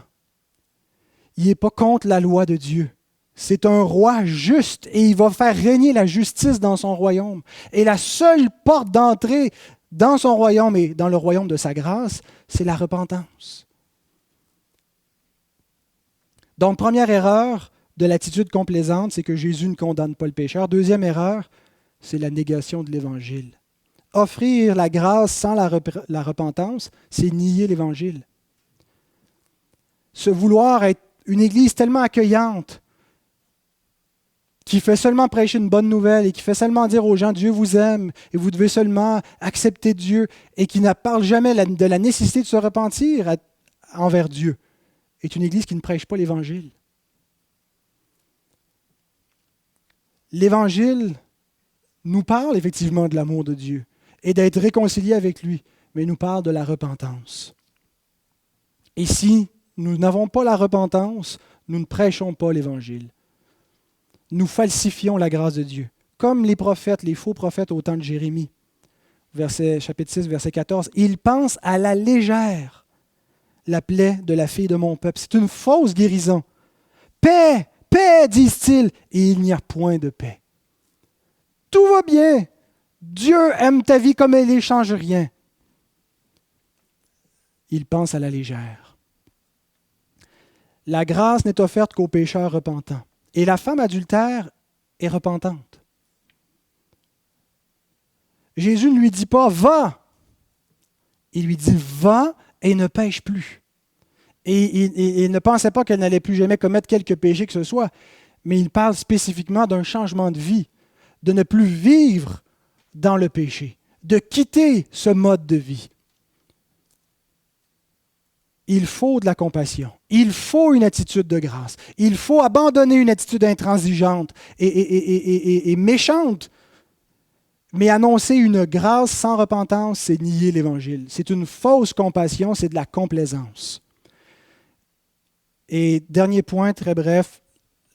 Il n'est pas contre la loi de Dieu. C'est un roi juste et il va faire régner la justice dans son royaume. Et la seule porte d'entrée dans son royaume et dans le royaume de sa grâce, c'est la repentance. Donc, première erreur de l'attitude complaisante, c'est que Jésus ne condamne pas le pécheur. Deuxième erreur, c'est la négation de l'Évangile. Offrir la grâce sans la repentance, c'est nier l'Évangile. Se vouloir être une Église tellement accueillante, qui fait seulement prêcher une bonne nouvelle et qui fait seulement dire aux gens Dieu vous aime et vous devez seulement accepter Dieu et qui ne parle jamais de la nécessité de se repentir envers Dieu, est une Église qui ne prêche pas l'Évangile. L'Évangile nous parle effectivement de l'amour de Dieu et d'être réconcilié avec lui, mais il nous parle de la repentance. Et si nous n'avons pas la repentance, nous ne prêchons pas l'Évangile. Nous falsifions la grâce de Dieu, comme les prophètes, les faux prophètes au temps de Jérémie. Chapitre 6, verset 14. Ils pensent à la légère la plaie de la fille de mon peuple. C'est une fausse guérison. Paix, paix, disent-ils, et il n'y a point de paix. Tout va bien. Dieu aime ta vie comme elle est, change rien. Ils pensent à la légère. La grâce n'est offerte qu'aux pécheurs repentants. Et la femme adultère est repentante. Jésus ne lui dit pas « va ». Il lui dit « va et ne pêche plus ». Et il ne pensait pas qu'elle n'allait plus jamais commettre quelque péché que ce soit, mais il parle spécifiquement d'un changement de vie, de ne plus vivre dans le péché, de quitter ce mode de vie. Il faut de la compassion. Il faut une attitude de grâce. Il faut abandonner une attitude intransigeante et méchante. Mais annoncer une grâce sans repentance, c'est nier l'Évangile. C'est une fausse compassion, c'est de la complaisance. Et dernier point, très bref,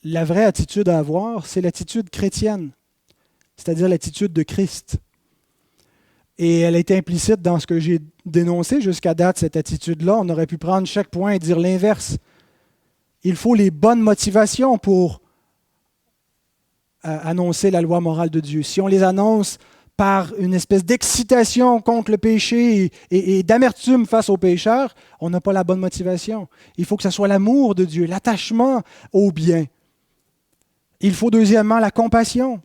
la vraie attitude à avoir, c'est l'attitude chrétienne, c'est-à-dire l'attitude de Christ. Et elle est implicite dans ce que j'ai dénoncé jusqu'à date, cette attitude-là. On aurait pu prendre chaque point et dire l'inverse. Il faut les bonnes motivations pour annoncer la loi morale de Dieu. Si on les annonce par une espèce d'excitation contre le péché et d'amertume face aux pécheurs, on n'a pas la bonne motivation. Il faut que ce soit l'amour de Dieu, l'attachement au bien. Il faut deuxièmement la compassion.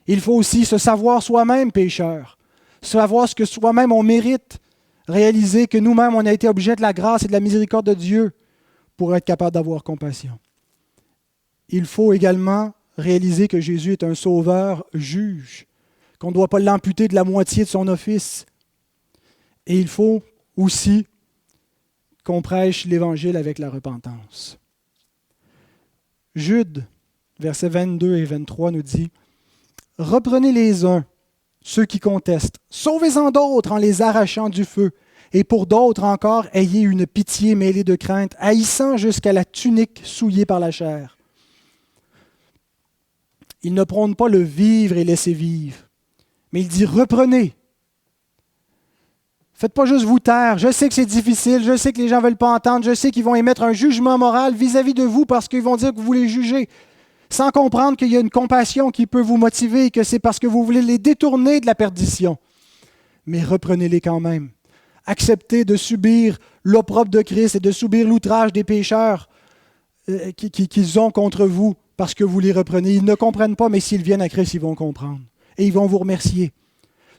Il faut aussi se savoir soi-même pécheur. Savoir ce que soi-même on mérite, réaliser que nous-mêmes on a été objet de la grâce et de la miséricorde de Dieu pour être capable d'avoir compassion. Il faut également réaliser que Jésus est un sauveur juge, qu'on ne doit pas l'amputer de la moitié de son office. Et il faut aussi qu'on prêche l'Évangile avec la repentance. Jude, versets 22 et 23 nous dit « Reprenez les uns ceux qui contestent, sauvez-en d'autres en les arrachant du feu, et pour d'autres encore, ayez une pitié mêlée de crainte, haïssant jusqu'à la tunique souillée par la chair. » Il ne prône pas le vivre et laisser vivre, mais il dit reprenez. Faites pas juste vous taire. Je sais que c'est difficile, je sais que les gens ne veulent pas entendre, je sais qu'ils vont émettre un jugement moral vis-à-vis de vous parce qu'ils vont dire que vous les jugez, sans comprendre qu'il y a une compassion qui peut vous motiver et que c'est parce que vous voulez les détourner de la perdition. Mais reprenez-les quand même. Acceptez de subir l'opprobre de Christ et de subir l'outrage des pécheurs qu'ils ont contre vous parce que vous les reprenez. Ils ne comprennent pas, mais s'ils viennent à Christ, ils vont comprendre. Et ils vont vous remercier.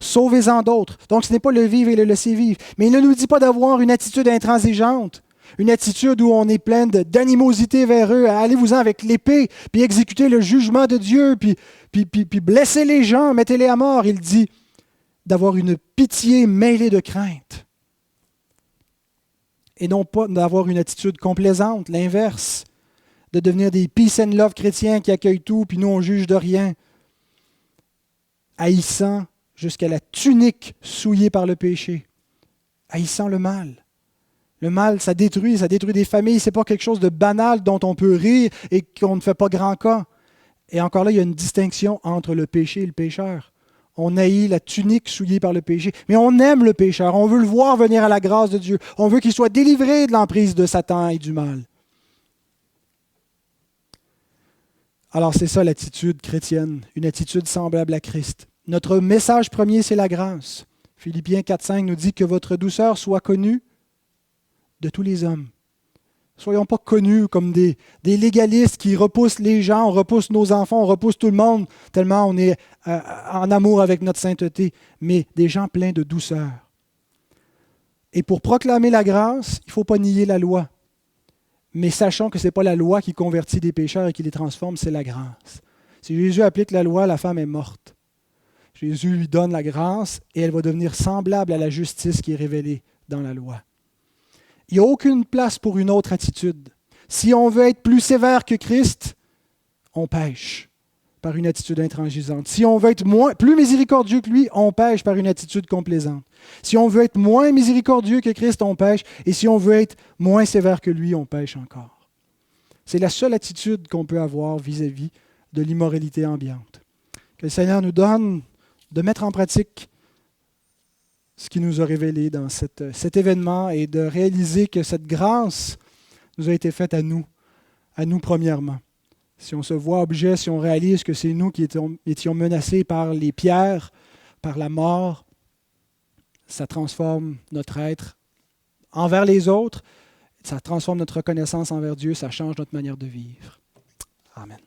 Sauvez-en d'autres. Donc ce n'est pas le vivre et le laisser vivre. Mais il ne nous dit pas d'avoir une attitude intransigeante. Une attitude où on est plein d'animosité vers eux. Allez-vous-en avec l'épée, puis exécutez le jugement de Dieu, puis blessez les gens, mettez-les à mort. Il dit d'avoir une pitié mêlée de crainte. Et non pas d'avoir une attitude complaisante, l'inverse. De devenir des peace and love chrétiens qui accueillent tout, puis nous on juge de rien. Haïssant jusqu'à la tunique souillée par le péché, haïssant le mal. Le mal, ça détruit des familles. Ce n'est pas quelque chose de banal dont on peut rire et qu'on ne fait pas grand cas. Et encore là, il y a une distinction entre le péché et le pécheur. On haït la tunique souillée par le péché, mais on aime le pécheur. On veut le voir venir à la grâce de Dieu. On veut qu'il soit délivré de l'emprise de Satan et du mal. Alors c'est ça l'attitude chrétienne, une attitude semblable à Christ. Notre message premier, c'est la grâce. Philippiens 4,5 nous dit que votre douceur soit connue de tous les hommes. Soyons pas connus comme des légalistes qui repoussent les gens, on repousse nos enfants, on repousse tout le monde, tellement on est en amour avec notre sainteté, mais des gens pleins de douceur. Et pour proclamer la grâce, il ne faut pas nier la loi. Mais sachons que ce n'est pas la loi qui convertit des pécheurs et qui les transforme, c'est la grâce. Si Jésus applique la loi, la femme est morte. Jésus lui donne la grâce et elle va devenir semblable à la justice qui est révélée dans la loi. Il n'y a aucune place pour une autre attitude. Si on veut être plus sévère que Christ, on pêche par une attitude intransigeante. Si on veut être plus miséricordieux que lui, on pêche par une attitude complaisante. Si on veut être moins miséricordieux que Christ, on pêche. Et si on veut être moins sévère que lui, on pêche encore. C'est la seule attitude qu'on peut avoir vis-à-vis de l'immoralité ambiante. Que le Seigneur nous donne de mettre en pratique ce qu'il nous a révélé dans cet événement et de réaliser que cette grâce nous a été faite à nous premièrement. Si on se voit objet, si on réalise que c'est nous qui étions menacés par les pierres, par la mort, ça transforme notre être envers les autres, ça transforme notre reconnaissance envers Dieu, ça change notre manière de vivre. Amen.